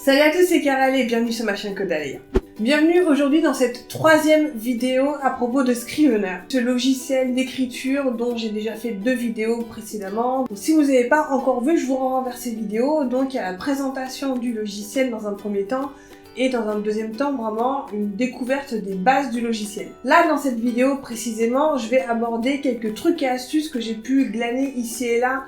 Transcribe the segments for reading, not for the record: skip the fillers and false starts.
Salut à tous, c'est Karel et bienvenue sur ma chaîne Codalea. Bienvenue aujourd'hui dans cette troisième vidéo à propos de Scrivener, ce logiciel d'écriture dont j'ai déjà fait 2 vidéos précédemment. Donc, si vous n'avez pas encore vu, je vous renvoie vers ces vidéos. Donc il y a la présentation du logiciel dans un premier temps et dans un deuxième temps vraiment une découverte des bases du logiciel. Là dans cette vidéo précisément, je vais aborder quelques trucs et astuces que j'ai pu glaner ici et là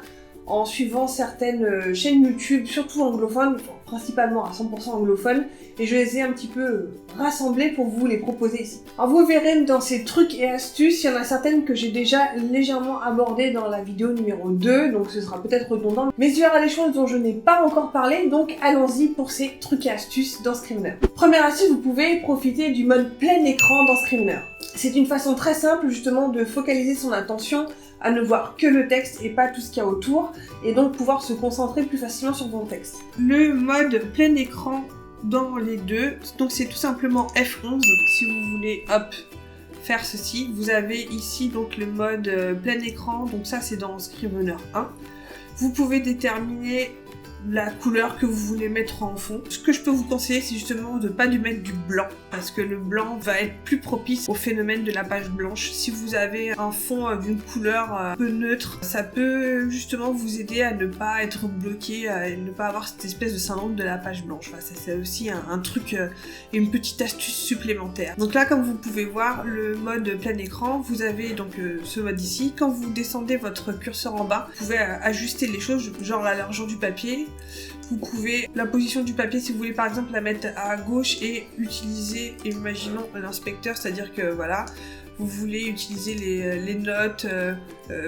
en suivant certaines chaînes YouTube, surtout anglophones, principalement à 100% anglophones, et je les ai un petit peu rassemblées pour vous les proposer ici. Alors vous verrez dans ces trucs et astuces, il y en a certaines que j'ai déjà légèrement abordées dans la vidéo numéro 2, donc ce sera peut-être redondant, mais il y aura des choses dont je n'ai pas encore parlé, donc allons-y pour ces trucs et astuces dans Scrivener. Première astuce, vous pouvez profiter du mode plein écran dans Scrivener. C'est une façon très simple justement de focaliser son attention à ne voir que le texte et pas tout ce qu'il y a autour, et donc pouvoir se concentrer plus facilement sur ton texte. Le mode plein écran dans les deux, donc c'est tout simplement F11 si vous voulez faire ceci. Vous avez ici donc le mode plein écran, donc ça c'est dans Scrivener 1. Vous pouvez déterminer la couleur que vous voulez mettre en fond. Ce que je peux vous conseiller, c'est justement de ne pas lui mettre du blanc, parce que le blanc va être plus propice au phénomène de la page blanche. Si vous avez un fond d'une couleur un peu neutre, ça peut justement vous aider à ne pas être bloqué, à ne pas avoir cette espèce de syndrome de la page blanche. Enfin, c'est aussi un truc, une petite astuce supplémentaire. Donc là, comme vous pouvez voir, le mode plein écran, vous avez donc ce mode ici. Quand vous descendez votre curseur en bas, vous pouvez ajuster les choses, genre la largeur du papier. Vous pouvez, la position du papier, si vous voulez par exemple la mettre à gauche et utiliser, imaginons l'inspecteur, c'est-à-dire que voilà, vous voulez utiliser les notes,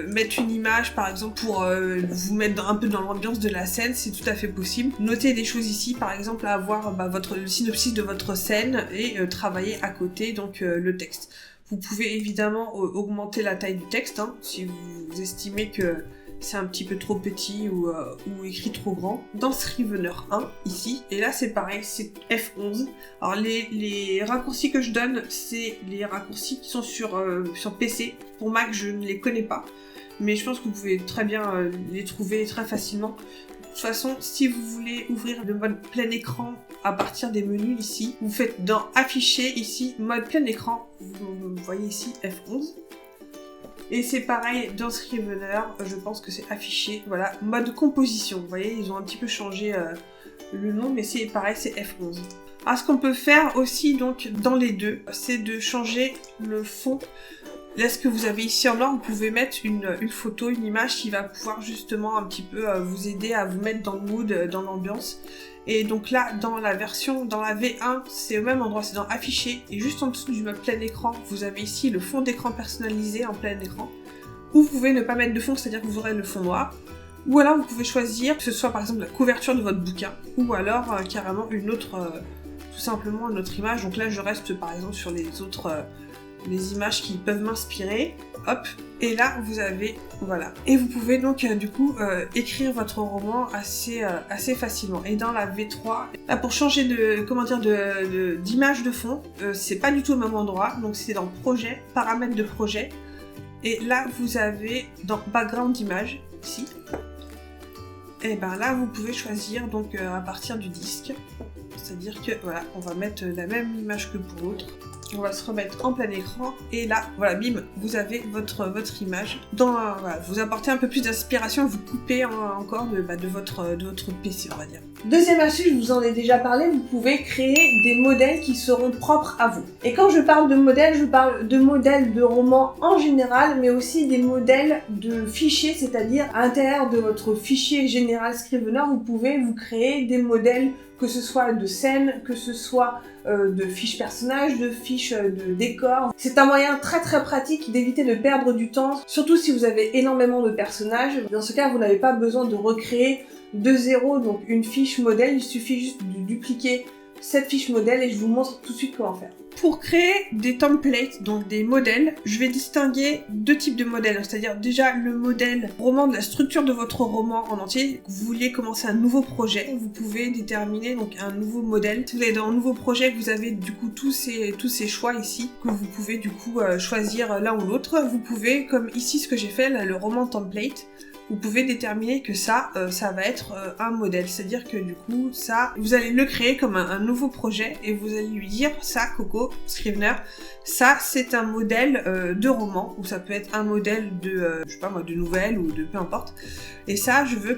mettre une image par exemple pour vous mettre un peu dans l'ambiance de la scène, c'est tout à fait possible. Notez des choses ici, par exemple avoir le synopsis de votre scène et travailler à côté donc le texte. Vous pouvez évidemment augmenter la taille du texte, si vous estimez que c'est un petit peu trop petit ou écrit trop grand. Dans Scrivener 1, ici, et là c'est pareil, c'est F11. Alors les raccourcis que je donne, c'est les raccourcis qui sont sur PC. Pour Mac, je ne les connais pas, mais je pense que vous pouvez très bien les trouver très facilement. De toute façon, si vous voulez ouvrir le mode plein écran à partir des menus ici, vous faites dans Afficher, ici, mode plein écran, vous voyez ici F11. Et c'est pareil dans Scrivener, je pense que c'est affiché, voilà, mode composition. Vous voyez, ils ont un petit peu changé le nom, mais c'est pareil, c'est F11. Alors ce qu'on peut faire aussi donc dans les deux, c'est de changer le fond. Là, ce que vous avez ici en noir, vous pouvez mettre une photo, une image qui va pouvoir justement un petit peu vous aider à vous mettre dans le mood, dans l'ambiance. Et donc là, dans la V1, c'est au même endroit, c'est dans Afficher, et juste en dessous du mode plein écran, vous avez ici le fond d'écran personnalisé en plein écran, où vous pouvez ne pas mettre de fond, c'est-à-dire que vous aurez le fond noir, ou alors vous pouvez choisir que ce soit par exemple la couverture de votre bouquin, ou alors carrément une autre, tout simplement une autre image. Donc là, je reste par exemple sur les autres, les images qui peuvent m'inspirer, hop, et là vous avez, voilà. Et vous pouvez donc du coup écrire votre roman assez facilement. Et dans la V3, là pour changer d'image de fond, c'est pas du tout au même endroit, donc c'est dans Projet, Paramètres de projet, et là vous avez dans Background d'image, ici, et ben là vous pouvez choisir donc à partir du disque, c'est-à-dire que voilà, on va mettre la même image que pour l'autre. On va se remettre en plein écran et là, voilà, bim, vous avez votre image. Voilà, vous apportez un peu plus d'inspiration, vous coupez encore de votre PC, on va dire. Deuxième astuce, je vous en ai déjà parlé, vous pouvez créer des modèles qui seront propres à vous. Et quand je parle de modèles, je parle de modèles de romans en général, mais aussi des modèles de fichiers, c'est-à-dire à l'intérieur de votre fichier général Scrivener, vous pouvez vous créer des modèles, que ce soit de scènes, que ce soit de fiches personnages, de fiches de décors. C'est un moyen très très pratique d'éviter de perdre du temps, surtout si vous avez énormément de personnages. Dans ce cas, vous n'avez pas besoin de recréer de zéro donc une fiche modèle, il suffit juste de dupliquer cette fiche modèle et je vous montre tout de suite comment faire. Pour créer des templates, donc des modèles, je vais distinguer 2 types de modèles, c'est-à-dire déjà le modèle roman de la structure de votre roman en entier. Vous vouliez commencer un nouveau projet, vous pouvez déterminer donc un nouveau modèle. Si vous allez dans un nouveau projet, vous avez du coup tous ces choix ici que vous pouvez du coup choisir l'un ou l'autre. Vous pouvez, comme ici ce que j'ai fait, là, le roman template, vous pouvez déterminer que ça va être un modèle. C'est-à-dire que du coup, ça, vous allez le créer comme un nouveau projet et vous allez lui dire, ça, Coco, Scrivener, ça, c'est un modèle de roman, ou ça peut être un modèle de, je sais pas moi, de nouvelle ou de peu importe. Et ça, je veux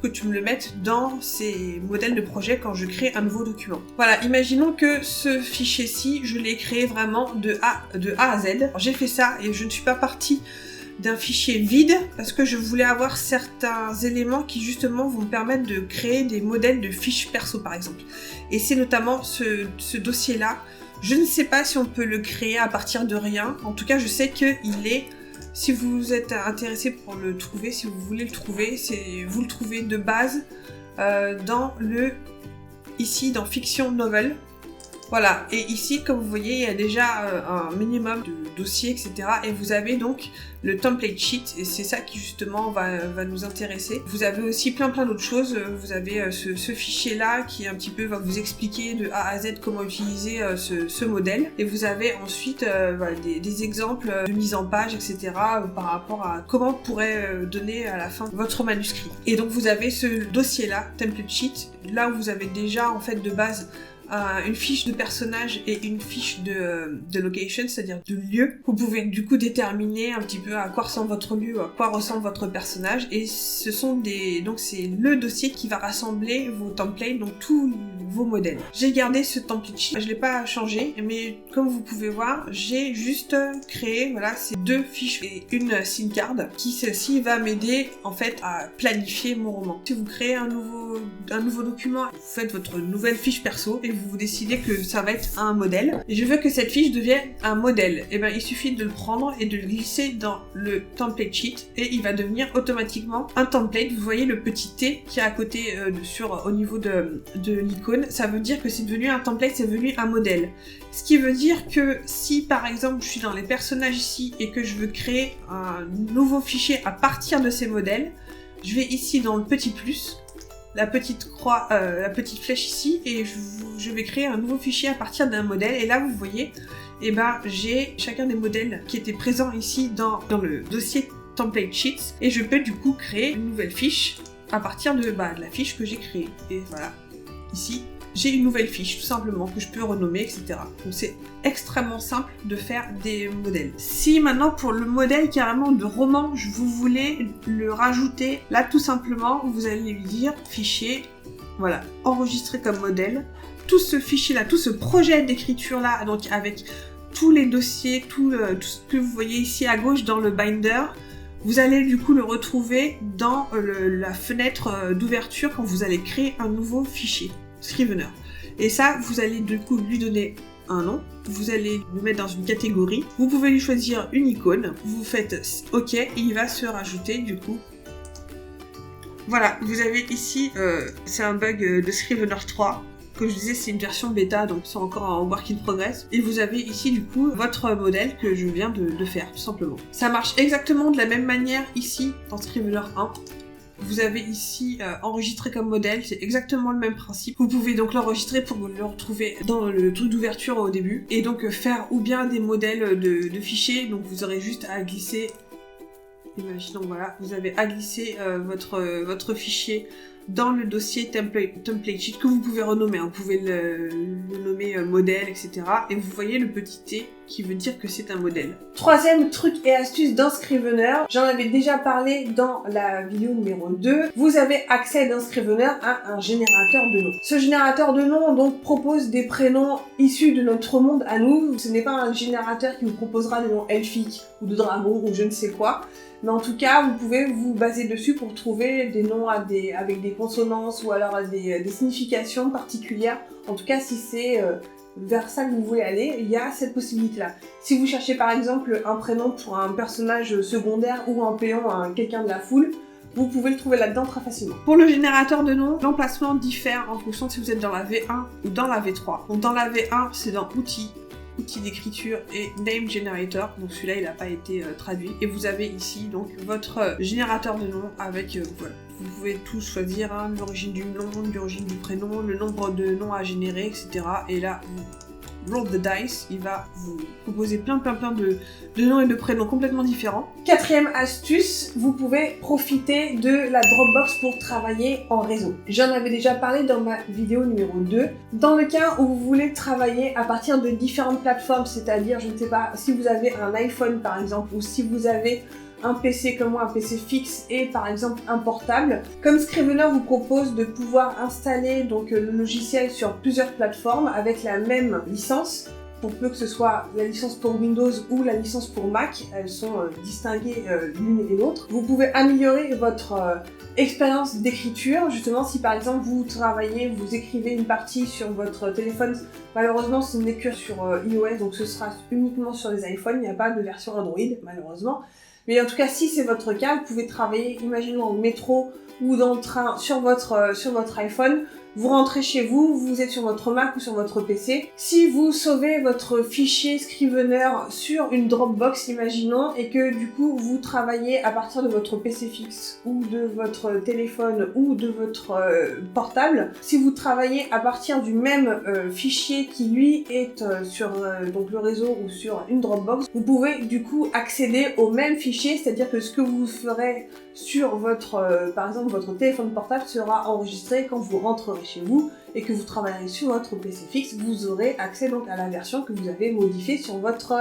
que tu me le mettes dans ces modèles de projet quand je crée un nouveau document. Voilà, imaginons que ce fichier-ci, je l'ai créé vraiment de A à Z. J'ai fait ça et je ne suis pas partie d'un fichier vide parce que je voulais avoir certains éléments qui justement vont me permettre de créer des modèles de fiches perso par exemple. Et c'est notamment ce dossier-là. Je ne sais pas si on peut le créer à partir de rien. En tout cas, je sais qu'il est... Si vous êtes intéressé pour le trouver, si vous voulez le trouver, vous le trouvez de base ici dans Fiction Novel. Voilà, et ici, comme vous voyez, il y a déjà un minimum de dossiers, etc. Et vous avez donc le template sheet, et c'est ça qui justement va nous intéresser. Vous avez aussi plein d'autres choses. Vous avez ce fichier-là qui un petit peu va vous expliquer de A à Z comment utiliser ce modèle. Et vous avez ensuite voilà, des exemples de mise en page, etc. Par rapport à comment on pourrait donner à la fin votre manuscrit. Et donc vous avez ce dossier-là, template sheet, là où vous avez déjà en fait de base une fiche de personnage et une fiche de location, c'est-à-dire de lieu. Vous pouvez du coup déterminer un petit peu à quoi ressemble votre lieu, à quoi ressemble votre personnage, et donc c'est le dossier qui va rassembler vos templates, donc tous vos modèles. J'ai gardé ce template sheet, je l'ai pas changé, mais comme vous pouvez voir, j'ai juste créé, voilà, ces deux fiches et une scene card qui, celle-ci, va m'aider en fait à planifier mon roman. Si vous créez un nouveau document, vous faites votre nouvelle fiche perso et vous décidez que ça va être un modèle. Et je veux que cette fiche devienne un modèle. Et ben il suffit de le prendre et de le glisser dans le template sheet et il va devenir automatiquement un template. Vous voyez le petit T qui est à côté au niveau de l'icône. Ça veut dire que c'est devenu un template, c'est devenu un modèle. Ce qui veut dire que si par exemple je suis dans les personnages ici et que je veux créer un nouveau fichier à partir de ces modèles, je vais ici dans le petit plus, la petite croix, la petite flèche ici, et je vais créer un nouveau fichier à partir d'un modèle. Et là vous voyez, eh ben, j'ai chacun des modèles qui étaient présents ici dans le dossier template sheets, et je peux du coup créer une nouvelle fiche à partir de la fiche que j'ai créée. Et voilà, ici j'ai une nouvelle fiche tout simplement que je peux renommer, etc. Donc c'est extrêmement simple de faire des modèles. Si maintenant pour le modèle carrément de roman, vous voulez le rajouter, là tout simplement vous allez lui dire fichier, voilà, enregistrer comme modèle. Tout ce fichier là, tout ce projet d'écriture là, donc avec tous les dossiers, tout ce que vous voyez ici à gauche dans le binder, vous allez du coup le retrouver dans la fenêtre d'ouverture quand vous allez créer un nouveau fichier Scrivener. Et ça, vous allez du coup lui donner un nom, vous allez le mettre dans une catégorie, vous pouvez lui choisir une icône, vous faites OK et il va se rajouter du coup. Voilà, vous avez ici, c'est un bug de Scrivener 3. Comme je disais, c'est une version bêta, donc c'est encore en work in progress. Et vous avez ici, du coup, votre modèle que je viens de faire, tout simplement. Ça marche exactement de la même manière ici, dans Scrivener 1. Vous avez ici enregistré comme modèle, c'est exactement le même principe. Vous pouvez donc l'enregistrer pour le retrouver dans le truc d'ouverture au début. Et donc faire ou bien des modèles de fichiers, donc vous aurez juste à glisser... Imaginons, voilà, vous avez à glisser votre fichier dans le dossier template sheet que vous pouvez renommer. Vous pouvez le nommer modèle, etc. Et vous voyez le petit T qui veut dire que c'est un modèle. Troisième truc et astuce dans Scrivener, j'en avais déjà parlé dans la vidéo numéro 2, vous avez accès dans Scrivener à un générateur de noms. Ce générateur de noms donc propose des prénoms issus de notre monde à nous. Ce n'est pas un générateur qui vous proposera des noms elfiques ou de dragons ou je ne sais quoi. Mais en tout cas, vous pouvez vous baser dessus pour trouver des noms avec des consonances ou alors des significations particulières. En tout cas, si c'est vers ça que vous voulez aller, il y a cette possibilité-là. Si vous cherchez par exemple un prénom pour un personnage secondaire ou un péon à quelqu'un de la foule, vous pouvez le trouver là-dedans très facilement. Pour le générateur de noms, l'emplacement diffère en fonction de si vous êtes dans la V1 ou dans la V3. Donc dans la V1, c'est dans Outils d'écriture et Name Generator, donc celui-là il n'a pas été traduit, et vous avez ici donc votre générateur de nom avec, voilà, vous pouvez tout choisir, hein, l'origine du nom, l'origine du prénom, le nombre de noms à générer, etc. Et là, Roll the Dice, il va vous proposer plein de noms et de prénoms complètement différents. Quatrième astuce, vous pouvez profiter de la Dropbox pour travailler en réseau. J'en avais déjà parlé dans ma vidéo numéro 2. Dans le cas où vous voulez travailler à partir de différentes plateformes, c'est-à-dire, je ne sais pas, si vous avez un iPhone par exemple, ou si vous avez un PC comme moi, un PC fixe et par exemple un portable. Comme Scrivener vous propose de pouvoir installer donc le logiciel sur plusieurs plateformes avec la même licence, pour peu que ce soit la licence pour Windows ou la licence pour Mac, elles sont distinguées l'une et l'autre. Vous pouvez améliorer votre expérience d'écriture, justement si par exemple vous travaillez, vous écrivez une partie sur votre téléphone, malheureusement ce n'est que sur iOS, donc ce sera uniquement sur les iPhones, il n'y a pas de version Android malheureusement. Mais en tout cas, si c'est votre cas, vous pouvez travailler, imaginons au métro ou dans le train sur votre iPhone. Vous rentrez chez vous, vous êtes sur votre Mac ou sur votre PC. Si vous sauvez votre fichier Scrivener sur une Dropbox, imaginons, et que du coup vous travaillez à partir de votre PC fixe ou de votre téléphone ou de votre portable, si vous travaillez à partir du même fichier qui lui est sur donc le réseau ou sur une Dropbox, vous pouvez du coup accéder au même fichier, c'est-à-dire que ce que vous ferez sur votre, par exemple votre téléphone portable sera enregistré quand vous rentrerez chez vous et que vous travaillerez sur votre PC fixe, vous aurez accès donc à la version que vous avez modifiée sur votre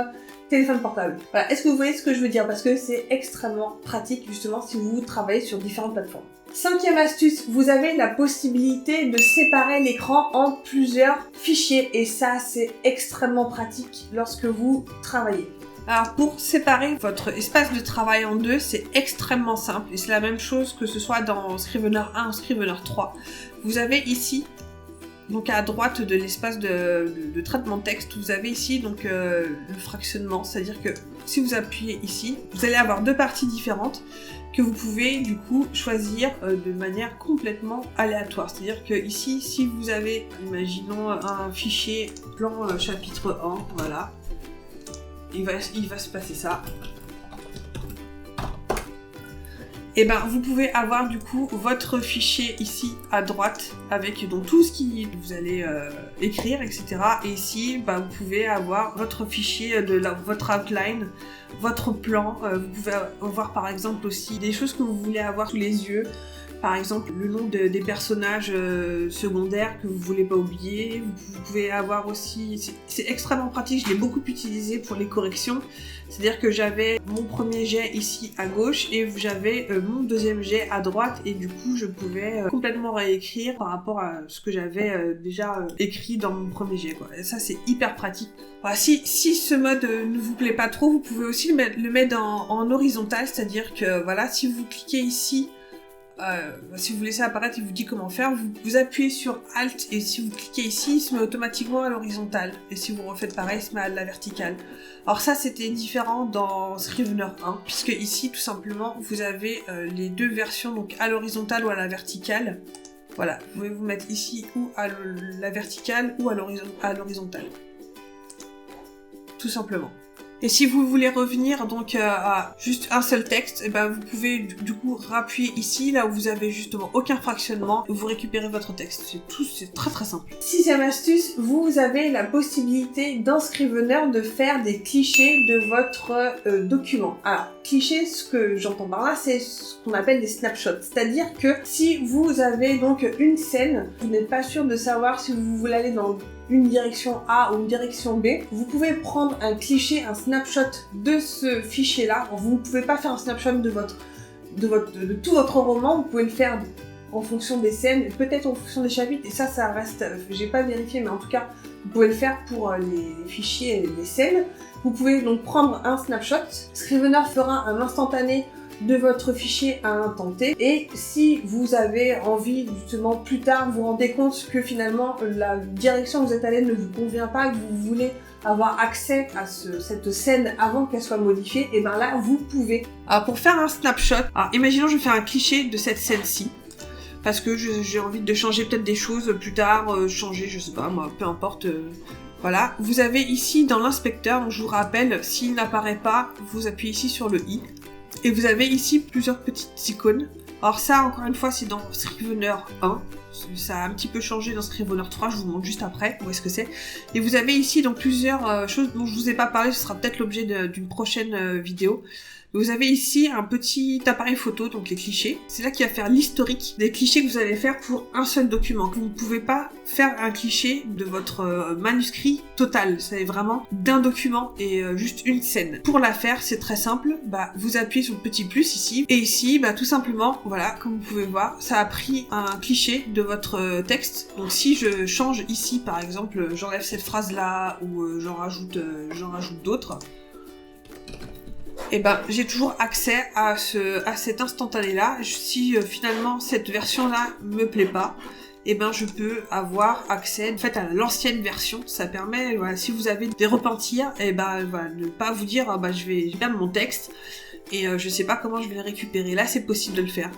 téléphone portable. Voilà, est-ce que vous voyez ce que je veux dire? Parce que c'est extrêmement pratique justement si vous travaillez sur différentes plateformes. Cinquième astuce, vous avez la possibilité de séparer l'écran en plusieurs fichiers et ça c'est extrêmement pratique lorsque vous travaillez. Alors pour séparer votre espace de travail en deux, c'est extrêmement simple et c'est la même chose que ce soit dans Scrivener 1 ou Scrivener 3. Vous avez ici, donc à droite de l'espace de traitement de texte, vous avez ici donc le fractionnement, c'est-à-dire que si vous appuyez ici, vous allez avoir deux parties différentes que vous pouvez du coup choisir de manière complètement aléatoire. C'est-à-dire que ici, si vous avez, imaginons un fichier plan chapitre 1, voilà, il va se passer ça. Et ben vous pouvez avoir du coup votre fichier ici à droite avec donc tout ce qui vous allez écrire, etc. Et ici, ben, vous pouvez avoir votre fichier de votre outline, votre plan. Vous pouvez avoir par exemple aussi des choses que vous voulez avoir sous les yeux. Par exemple, le nom des personnages secondaires que vous voulez pas oublier. Vous pouvez avoir aussi... C'est extrêmement pratique, je l'ai beaucoup utilisé pour les corrections. C'est-à-dire que j'avais mon premier jet ici à gauche et j'avais mon deuxième jet à droite et du coup je pouvais complètement réécrire par rapport à ce que j'avais déjà écrit dans mon premier jet, quoi. Et ça c'est hyper pratique. Voilà, si ce mode ne vous plaît pas trop, vous pouvez aussi le mettre en horizontal, c'est-à-dire que voilà, si vous cliquez ici, si vous laissez apparaître, il vous dit comment faire, vous appuyez sur Alt et si vous cliquez ici, il se met automatiquement à l'horizontale. Et si vous refaites pareil, il se met à la verticale. Alors ça, c'était différent dans Scrivener 1, puisque ici, tout simplement, vous avez les deux versions, donc à l'horizontale ou à la verticale. Voilà, vous pouvez vous mettre ici ou à la verticale ou à l'horizontale. Tout simplement. Et si vous voulez revenir donc à juste un seul texte, et ben vous pouvez du coup rappuyer ici, là où vous avez justement aucun fractionnement, et vous récupérez votre texte. C'est très très simple. Sixième astuce, vous avez la possibilité dans Scrivener de faire des clichés de votre document. Alors, clichés, ce que j'entends par là, c'est ce qu'on appelle des snapshots. C'est-à-dire que si vous avez donc une scène, vous n'êtes pas sûr de savoir si vous voulez aller dans une direction A ou une direction B, vous pouvez prendre un cliché, un snapshot de ce fichier-là. Vous ne pouvez pas faire un snapshot de tout votre roman, vous pouvez le faire en fonction des scènes, peut-être en fonction des chapitres, et ça reste, j'ai pas vérifié, mais en tout cas, vous pouvez le faire pour les fichiers et les scènes. Vous pouvez donc prendre un snapshot, Scrivener fera un instantané de votre fichier à un temps T, et si vous avez envie justement plus tard vous rendez compte que finalement la direction où vous êtes allé ne vous convient pas, que vous voulez avoir accès à cette scène avant qu'elle soit modifiée, et ben là vous pouvez. Alors pour faire un snapshot, alors imaginons je fais un cliché de cette scène-ci, parce que j'ai envie de changer peut-être des choses plus tard, changer, je sais pas moi, peu importe. Voilà, vous avez ici dans l'inspecteur, donc je vous rappelle, s'il n'apparaît pas, vous appuyez ici sur le i. Et vous avez ici plusieurs petites icônes. Alors ça, encore une fois, c'est dans Scrivener 1. Ça a un petit peu changé dans Scrivener 3, je vous montre juste après où est-ce que c'est. Et vous avez ici donc plusieurs choses dont je vous ai pas parlé, ce sera peut-être l'objet d'une prochaine vidéo. Vous avez ici un petit appareil photo, donc les clichés. C'est là qu'il va faire l'historique des clichés que vous allez faire pour un seul document. Vous ne pouvez pas faire un cliché de votre manuscrit total. C'est vraiment d'un document et juste une scène. Pour la faire, c'est très simple. Vous appuyez sur le petit plus ici. Et ici, tout simplement, voilà, comme vous pouvez voir, ça a pris un cliché de votre texte. Donc si je change ici, par exemple, j'enlève cette phrase-là ou j'en rajoute d'autres, et j'ai toujours accès à cet instantané-là. Si finalement cette version-là me plaît pas, je peux avoir accès en fait à l'ancienne version. Ça permet, voilà, si vous avez des repentirs, ne pas vous dire je vais perdre mon texte et je sais pas comment je vais le récupérer. Là, c'est possible de le faire.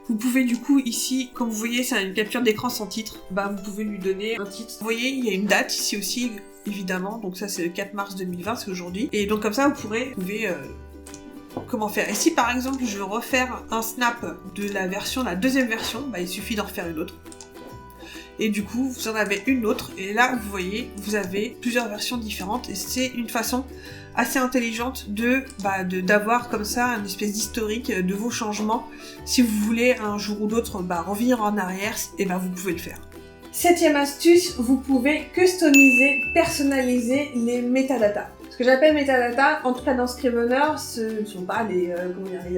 Vous pouvez du coup ici, comme vous voyez, c'est une capture d'écran sans titre. Vous pouvez lui donner un titre. Vous voyez, il y a une date ici aussi, évidemment. Donc ça, c'est le 4 mars 2020, c'est aujourd'hui. Et donc comme ça, vous pourrez trouver comment faire. Et si par exemple je veux refaire un snap de la deuxième version, il suffit d'en refaire une autre. Et du coup, vous en avez une autre. Et là, vous voyez, vous avez plusieurs versions différentes. Et c'est une façon assez intelligente d'avoir comme ça une espèce d'historique de vos changements. Si vous voulez un jour ou l'autre revenir en arrière, vous pouvez le faire. 7e astuce, vous pouvez customiser, personnaliser les métadatas. Ce que j'appelle metadata, en tout cas dans Scrivener, ce ne sont pas les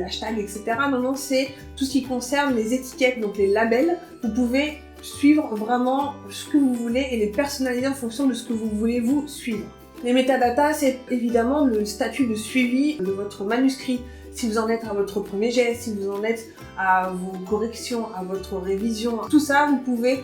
hashtags, etc. Non, c'est tout ce qui concerne les étiquettes, donc les labels. Vous pouvez suivre vraiment ce que vous voulez et les personnaliser en fonction de ce que vous voulez vous suivre. Les métadatas, c'est évidemment le statut de suivi de votre manuscrit. Si vous en êtes à votre premier jet, si vous en êtes à vos corrections, à votre révision, tout ça, vous pouvez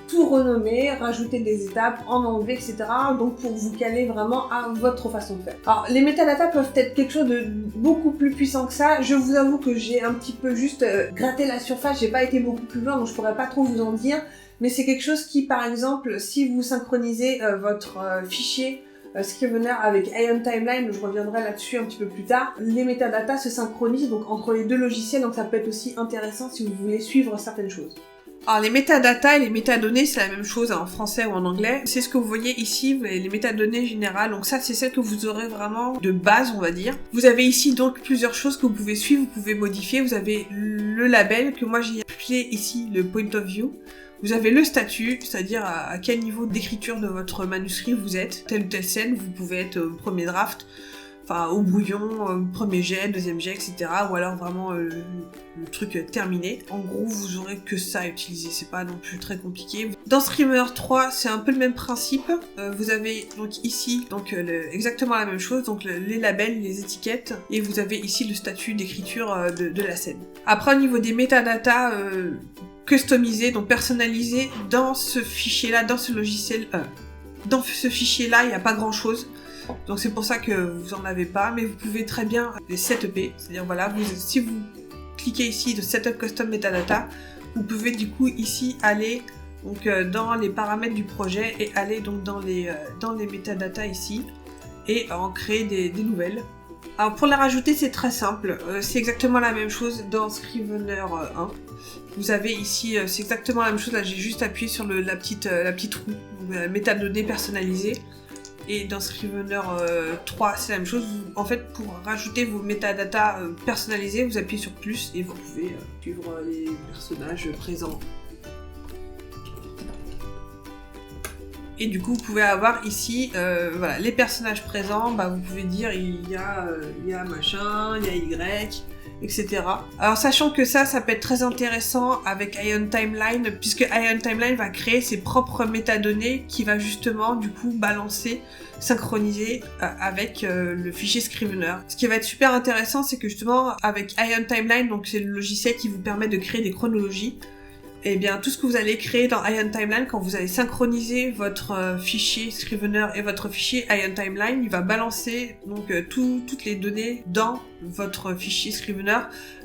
tout renommer, rajouter des étapes, en enlever, etc. Donc pour vous caler vraiment à votre façon de faire. Alors les métadatas peuvent être quelque chose de beaucoup plus puissant que ça. Je vous avoue que j'ai un petit peu juste gratté la surface, j'ai pas été beaucoup plus loin, donc je pourrais pas trop vous en dire. Mais c'est quelque chose qui, par exemple, si vous synchronisez votre fichier Scrivener avec Ion Timeline, je reviendrai là-dessus un petit peu plus tard, les métadatas se synchronisent donc entre les deux logiciels, donc ça peut être aussi intéressant si vous voulez suivre certaines choses. Alors les métadatas et les métadonnées, c'est la même chose en français ou en anglais. C'est ce que vous voyez ici, vous avez les métadonnées générales. Donc ça, c'est celle que vous aurez vraiment de base, on va dire. Vous avez ici donc plusieurs choses que vous pouvez suivre, vous pouvez modifier. Vous avez le label que moi j'ai appelé ici le point of view. Vous avez le statut, c'est-à-dire à quel niveau d'écriture de votre manuscrit vous êtes. Telle ou telle scène, vous pouvez être au premier draft, au brouillon, premier jet, deuxième jet, etc. Ou alors vraiment le truc terminé. En gros, vous aurez que ça à utiliser, c'est pas non plus très compliqué. Dans Scrivener 3, c'est un peu le même principe. Vous avez donc ici exactement la même chose, donc les labels, les étiquettes, et vous avez ici le statut d'écriture de la scène. Après, au niveau des métadatas customisés, donc personnalisés, dans ce fichier-là, dans ce logiciel, dans ce fichier-là, il n'y a pas grand-chose. Donc c'est pour ça que vous en avez pas, mais vous pouvez très bien les setuper, c'est-à-dire voilà, si vous cliquez ici de Setup Custom Metadata, vous pouvez du coup ici aller donc dans les paramètres du projet et aller donc dans les métadatas ici et en créer des nouvelles. Alors pour les rajouter, c'est très simple, c'est exactement la même chose dans Scrivener 1. Vous avez ici, c'est exactement la même chose, là j'ai juste appuyé sur la petite roue, métadonnées personnalisées. Et dans Scrivener 3, c'est la même chose. En fait, pour rajouter vos métadatas personnalisés, vous appuyez sur plus et vous pouvez suivre les personnages présents. Et du coup, vous pouvez avoir ici, voilà, les personnages présents. Vous pouvez dire il y a machin, il y a Y, etc. Alors sachant que ça peut être très intéressant avec Ion Timeline, puisque Ion Timeline va créer ses propres métadonnées qui va justement du coup balancer, synchroniser avec le fichier Scrivener. Ce qui va être super intéressant, c'est que justement avec Ion Timeline, donc c'est le logiciel qui vous permet de créer des chronologies, et bien tout ce que vous allez créer dans Ion Timeline, quand vous allez synchroniser votre fichier Scrivener et votre fichier Ion Timeline, il va balancer donc toutes les données dans votre fichier Scrivener,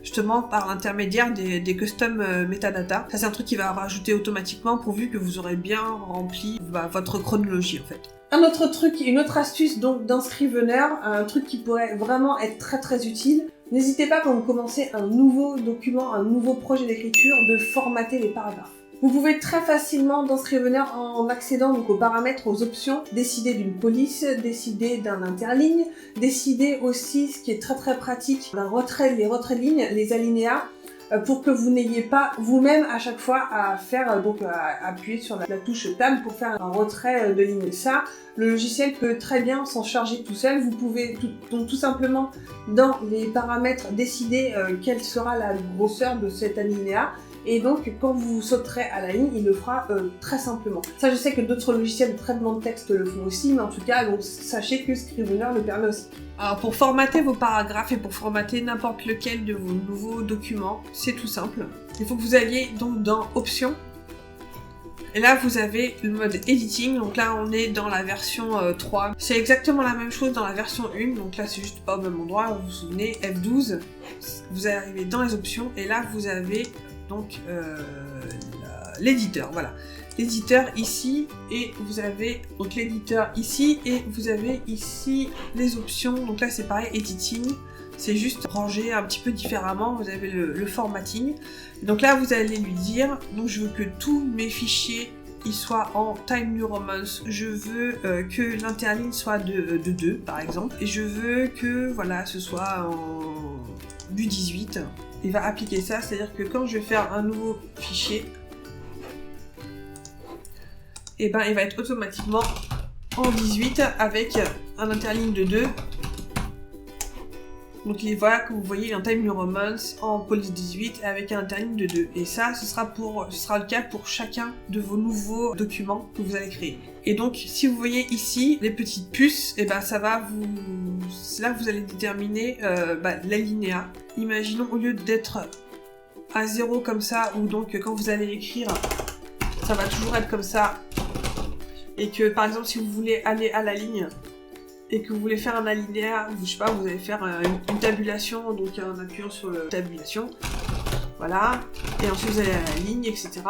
justement par l'intermédiaire des custom metadata. Ça c'est un truc qui va rajouter automatiquement pourvu que vous aurez bien rempli votre chronologie en fait. Un autre truc, une autre astuce donc dans Scrivener, un truc qui pourrait vraiment être très très utile, N'hésitez pas quand vous commencez un nouveau document, un nouveau projet d'écriture, de formater les paragraphes. Vous pouvez très facilement dans Scrivener, en accédant donc aux paramètres, aux options, décider d'une police, décider d'un interligne, décider aussi, ce qui est très pratique, d'un retrait, les retraits de ligne, les alinéas, pour que vous n'ayez pas vous-même à chaque fois à faire, donc à appuyer sur la touche Tab pour faire un retrait de ligne. Ça, le logiciel peut très bien s'en charger tout seul. Vous pouvez donc tout simplement dans les paramètres décider quelle sera la grosseur de cet alinéa. Et donc, quand vous sauterez à la ligne, il le fera très simplement. Ça, je sais que d'autres logiciels de traitement de texte le font aussi, mais en tout cas, donc, sachez que Scrivener le permet aussi. Alors, pour formater vos paragraphes et pour formater n'importe lequel de vos nouveaux documents, c'est tout simple. Il faut que vous alliez donc dans Options. Et là, vous avez le mode Editing. Donc là, on est dans la version 3. C'est exactement la même chose dans la version 1. Donc là, c'est juste pas au même endroit. Vous vous souvenez, F12. Vous arrivez dans les options et là, vous avez donc l'éditeur, voilà. L'éditeur ici, et vous avez donc l'éditeur ici, et vous avez ici les options. Donc là c'est pareil, editing, c'est juste rangé un petit peu différemment. Vous avez le formatting. Donc là vous allez lui dire, donc je veux que tous mes fichiers ils soient en Time New Roman, je veux que l'interligne soit de 2 par exemple, et je veux que voilà ce soit du 18. Il va appliquer ça, c'est-à-dire que quand je vais faire un nouveau fichier, et ben il va être automatiquement en 18 avec un interligne de 2. Donc voilà, comme vous voyez, en Time New Romance, en police 18 avec un interligne de 2. Et ça, ce sera le cas pour chacun de vos nouveaux documents que vous allez créer. Et donc, si vous voyez ici les petites puces, et ben ça va vous... C'est là que vous allez déterminer l'alinéa. Imaginons, au lieu d'être à 0 comme ça, ou donc quand vous allez écrire, ça va toujours être comme ça. Et que, par exemple, si vous voulez aller à la ligne, et que vous voulez faire un alinéa, je sais pas, vous allez faire une tabulation, donc en appuyant sur le tabulation, voilà, et ensuite vous allez à la ligne, etc.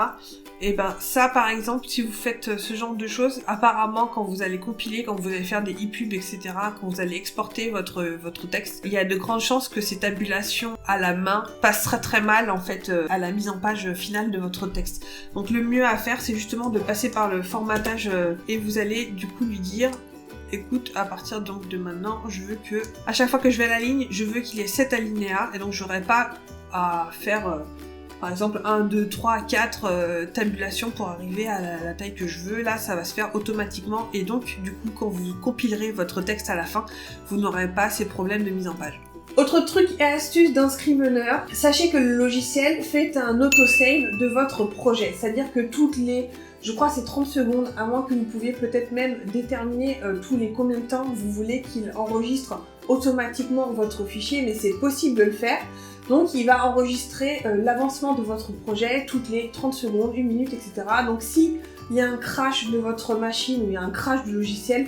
Et ben ça, par exemple, si vous faites ce genre de choses, apparemment quand vous allez compiler, quand vous allez faire des e-pubs, etc., quand vous allez exporter votre texte, il y a de grandes chances que ces tabulations à la main passeraient très mal en fait à la mise en page finale de votre texte. Donc le mieux à faire, c'est justement de passer par le formatage et vous allez du coup lui dire: écoute, à partir donc de maintenant, je veux que, à chaque fois que je vais à la ligne, je veux qu'il y ait 7 alinéas, et donc j'aurai pas à faire, par exemple, 1, 2, 3, 4 tabulations pour arriver à la taille que je veux. Là, ça va se faire automatiquement, et donc, du coup, quand vous compilerez votre texte à la fin, vous n'aurez pas ces problèmes de mise en page. Autre truc et astuce dans Scrivener, sachez que le logiciel fait un autosave de votre projet, c'est-à-dire que toutes les, je crois c'est 30 secondes, à moins que vous pouviez peut-être même déterminer tous les combien de temps vous voulez qu'il enregistre automatiquement votre fichier, mais c'est possible de le faire. Donc il va enregistrer l'avancement de votre projet toutes les 30 secondes, 1 minute, etc. Donc si il y a un crash de votre machine ou il y a un crash du logiciel,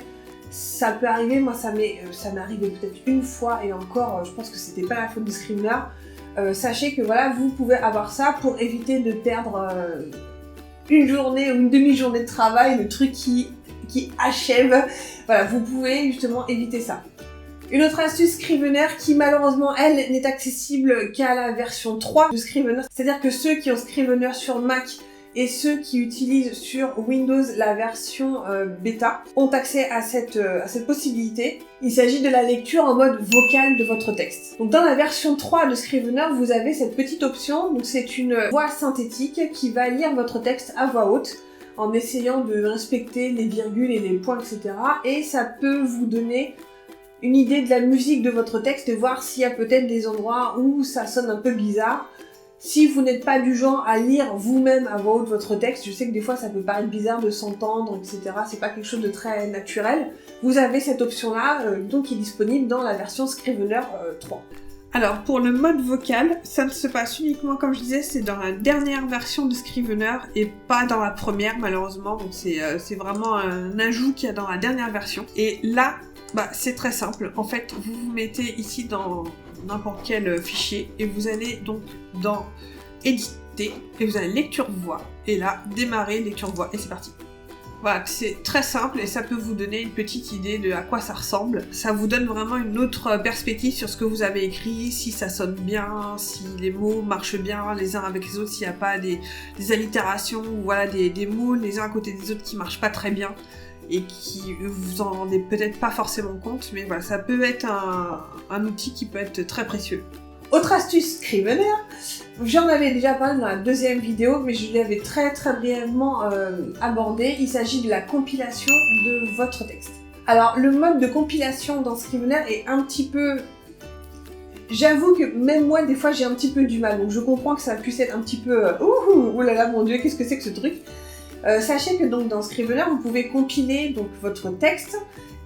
ça peut arriver. Moi ça m'est arrivé peut-être une fois, et encore je pense que c'était pas la faute de Scrivener. Sachez que voilà, vous pouvez avoir ça pour éviter de perdre une journée ou une demi-journée de travail, le truc qui achève. Voilà, vous pouvez justement éviter ça. Une autre astuce Scrivener qui malheureusement elle n'est accessible qu'à la version 3 de Scrivener, c'est-à-dire que ceux qui ont Scrivener sur Mac et ceux qui utilisent sur Windows la version bêta ont accès à cette possibilité. Il s'agit de la lecture en mode vocal de votre texte. Donc dans la version 3 de Scrivener, vous avez cette petite option, donc c'est une voix synthétique qui va lire votre texte à voix haute en essayant de respecter les virgules et les points, etc. Et ça peut vous donner une idée de la musique de votre texte et voir s'il y a peut-être des endroits où ça sonne un peu bizarre. Si vous n'êtes pas du genre à lire vous-même à voix haute votre texte, je sais que des fois ça peut paraître bizarre de s'entendre, etc. C'est pas quelque chose de très naturel. Vous avez cette option-là, donc qui est disponible dans la version Scrivener 3. Alors pour le mode vocal, ça ne se passe uniquement, comme je disais, c'est dans la dernière version de Scrivener et pas dans la première malheureusement. Donc c'est vraiment un ajout qu'il y a dans la dernière version. Et là, c'est très simple. En fait, vous vous mettez ici dans n'importe quel fichier et vous allez donc dans éditer et vous allez lecture voix et là démarrer lecture voix et c'est parti. Voilà, c'est très simple et ça peut vous donner une petite idée de à quoi ça ressemble. Ça vous donne vraiment une autre perspective sur ce que vous avez écrit, si ça sonne bien, si les mots marchent bien les uns avec les autres, s'il n'y a pas des allitérations ou voilà, des mots les uns à côté des autres qui marchent pas très bien et qui vous en rendez peut-être pas forcément compte, mais voilà, ça peut être un outil qui peut être très précieux. Autre astuce Scrivener, j'en avais déjà parlé dans la deuxième vidéo, mais je l'avais très brièvement abordé. Il s'agit de la compilation de votre texte. Alors, le mode de compilation dans Scrivener est un petit peu... J'avoue que même moi, des fois, j'ai un petit peu du mal. Donc, je comprends que ça puisse être un petit peu... ouh là là, mon Dieu, qu'est-ce que c'est que ce truc? Sachez que donc dans Scrivener, vous pouvez compiler donc votre texte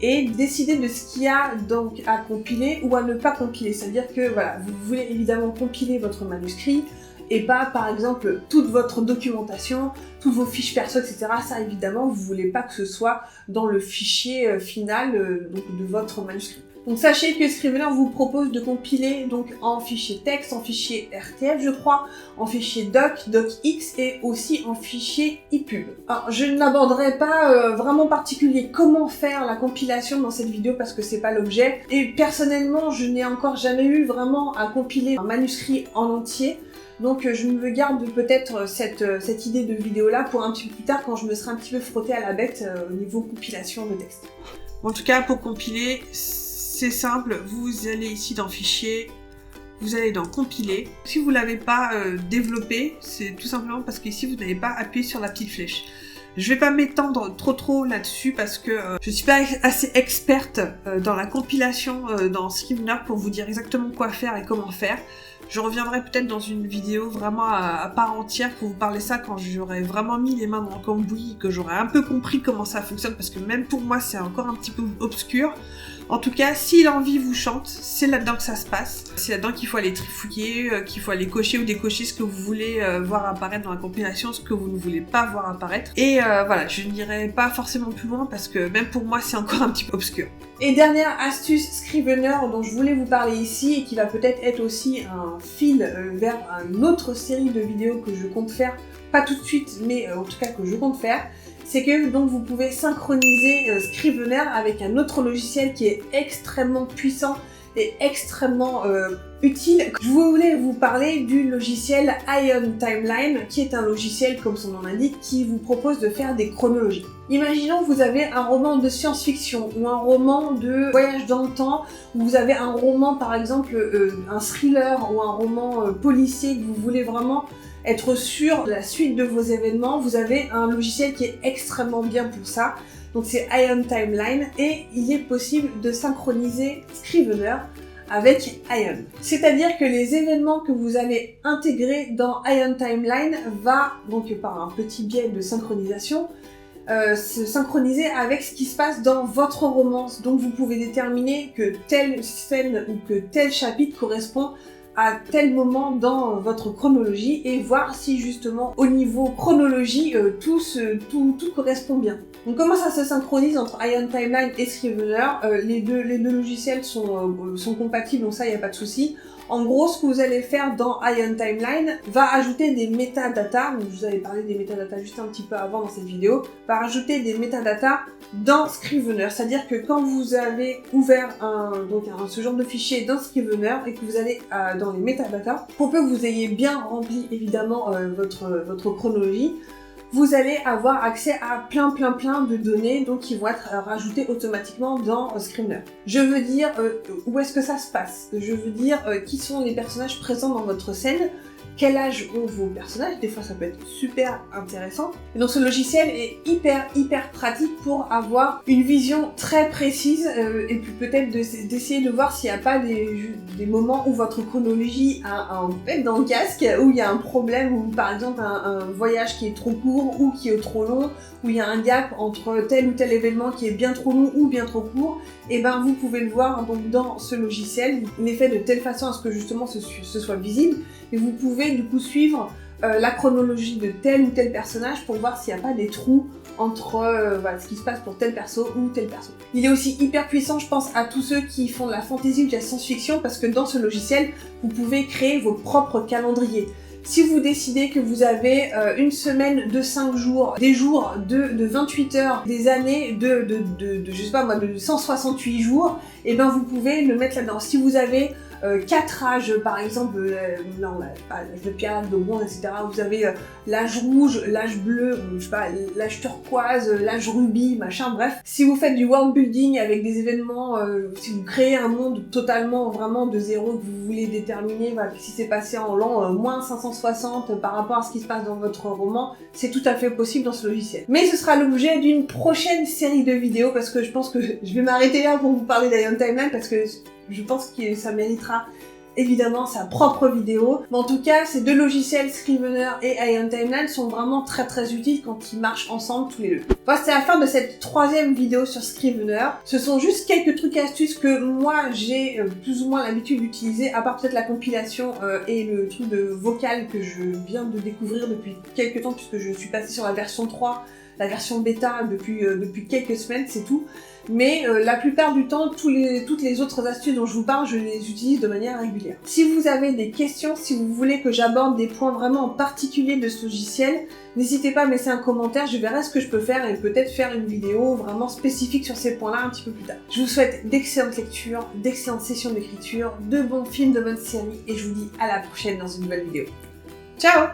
et décider de ce qu'il y a donc à compiler ou à ne pas compiler. C'est-à-dire que voilà, vous voulez évidemment compiler votre manuscrit et pas par exemple toute votre documentation, toutes vos fiches perso, etc. Ça évidemment, vous voulez pas que ce soit dans le fichier final donc, de votre manuscrit. Donc sachez que Scrivener vous propose de compiler donc en fichier texte, en fichier RTF je crois, en fichier doc, docx et aussi en fichier EPUB. Alors je n'aborderai pas vraiment particulier comment faire la compilation dans cette vidéo parce que c'est pas l'objet. Et personnellement je n'ai encore jamais eu vraiment à compiler un manuscrit en entier. Donc je me garde peut-être cette idée de vidéo là pour un petit peu plus tard quand je me serai un petit peu frottée à la bête au niveau compilation de texte. En tout cas pour compiler, c'est simple, vous allez ici dans Fichier, vous allez dans Compiler. Si vous ne l'avez pas développé, c'est tout simplement parce qu'ici vous n'avez pas appuyé sur la petite flèche. Je vais pas m'étendre trop là-dessus parce que je suis pas assez experte dans la compilation dans Scrivener pour vous dire exactement quoi faire et comment faire. Je reviendrai peut-être dans une vidéo vraiment à part entière pour vous parler ça quand j'aurai vraiment mis les mains dans le cambouis, que j'aurai un peu compris comment ça fonctionne parce que même pour moi c'est encore un petit peu obscur. En tout cas, si l'envie vous chante, c'est là-dedans que ça se passe. C'est là-dedans qu'il faut aller trifouiller, qu'il faut aller cocher ou décocher ce que vous voulez voir apparaître dans la compilation, ce que vous ne voulez pas voir apparaître. Et voilà, je n'irai pas forcément plus loin parce que même pour moi, c'est encore un petit peu obscur. Et dernière astuce Scrivener dont je voulais vous parler ici et qui va peut-être être aussi un fil vers une autre série de vidéos que je compte faire, pas tout de suite, mais en tout cas que je compte faire, c'est que donc vous pouvez synchroniser Scrivener avec un autre logiciel qui est extrêmement puissant et extrêmement utile. Je voulais vous parler du logiciel Ion Timeline, qui est un logiciel, comme son nom l'indique, qui vous propose de faire des chronologies. Imaginons que vous avez un roman de science-fiction ou un roman de voyage dans le temps, ou vous avez un roman par exemple, un thriller ou un roman policier que vous voulez vraiment être sûr de la suite de vos événements, vous avez un logiciel qui est extrêmement bien pour ça. Donc c'est Ion Timeline et il est possible de synchroniser Scrivener avec Ion. C'est-à-dire que les événements que vous allez intégrer dans Ion Timeline va, donc par un petit biais de synchronisation, se synchroniser avec ce qui se passe dans votre romance. Donc vous pouvez déterminer que telle scène ou que tel chapitre correspond à tel moment dans votre chronologie et voir si justement au niveau chronologie tout correspond bien. Donc comment ça se synchronise entre Ion Timeline et Scrivener? Les deux logiciels sont compatibles, donc ça il n'y a pas de souci. En gros, ce que vous allez faire dans Ion Timeline va ajouter des métadatas, je vous avais parlé des métadatas juste un petit peu avant dans cette vidéo, va ajouter des métadatas dans Scrivener. C'est-à-dire que quand vous avez ouvert ce genre de fichier dans Scrivener et que vous allez dans les métadatas, pour peu que vous ayez bien rempli évidemment votre chronologie, vous allez avoir accès à plein de données donc qui vont être rajoutées automatiquement dans Scrivener. Je veux dire où est-ce que ça se passe. Je veux dire qui sont les personnages présents dans votre scène. Quel âge ont vos personnages? Des fois ça peut être super intéressant. Et donc ce logiciel est hyper pratique pour avoir une vision très précise et puis peut-être d'essayer de voir s'il n'y a pas des moments où votre chronologie a un pet dans le casque, où il y a un problème, ou par exemple un voyage qui est trop court ou qui est trop long, où il y a un gap entre tel ou tel événement qui est bien trop long ou bien trop court. Et ben vous pouvez le voir donc dans ce logiciel. Il est fait de telle façon à ce que justement ce soit visible. Et vous pouvez du coup suivre la chronologie de tel ou tel personnage pour voir s'il n'y a pas des trous entre ce qui se passe pour tel perso ou tel perso. Il est aussi hyper puissant, je pense, à tous ceux qui font de la fantasy ou de la science-fiction parce que dans ce logiciel, vous pouvez créer vos propres calendriers. Si vous décidez que vous avez une semaine de 5 jours, des jours de 28 heures, des années je sais pas moi, de 168 jours, et ben vous pouvez le mettre là-dedans. Si vous avez 4 âges, par exemple, l'âge de pierre, de bronze, etc. Vous avez l'âge rouge, l'âge bleu, je sais pas, l'âge turquoise, l'âge rubis, machin, bref. Si vous faites du world building avec des événements, si vous créez un monde totalement, vraiment de zéro, que vous voulez déterminer, voilà, ce qui s'est passé en l'an moins 560 par rapport à ce qui se passe dans votre roman, c'est tout à fait possible dans ce logiciel. Mais ce sera l'objet d'une prochaine série de vidéos, parce que je pense que je vais m'arrêter là pour vous parler d'Ion Timeline, parce que je pense que ça méritera évidemment sa propre vidéo. Mais en tout cas, ces deux logiciels, Scrivener et Ion Timeline, sont vraiment très utiles quand ils marchent ensemble tous les deux. Voilà, c'est la fin de cette troisième vidéo sur Scrivener. Ce sont juste quelques trucs et astuces que moi j'ai plus ou moins l'habitude d'utiliser, à part peut-être la compilation et le truc de vocal que je viens de découvrir depuis quelques temps, puisque je suis passée sur la version 3, la version bêta depuis quelques semaines, c'est tout. Mais la plupart du temps, toutes les autres astuces dont je vous parle, je les utilise de manière régulière. Si vous avez des questions, si vous voulez que j'aborde des points vraiment en particulier de ce logiciel, n'hésitez pas à me laisser un commentaire, je verrai ce que je peux faire et peut-être faire une vidéo vraiment spécifique sur ces points-là un petit peu plus tard. Je vous souhaite d'excellentes lectures, d'excellentes sessions d'écriture, de bons films, de bonnes séries, et je vous dis à la prochaine dans une nouvelle vidéo. Ciao!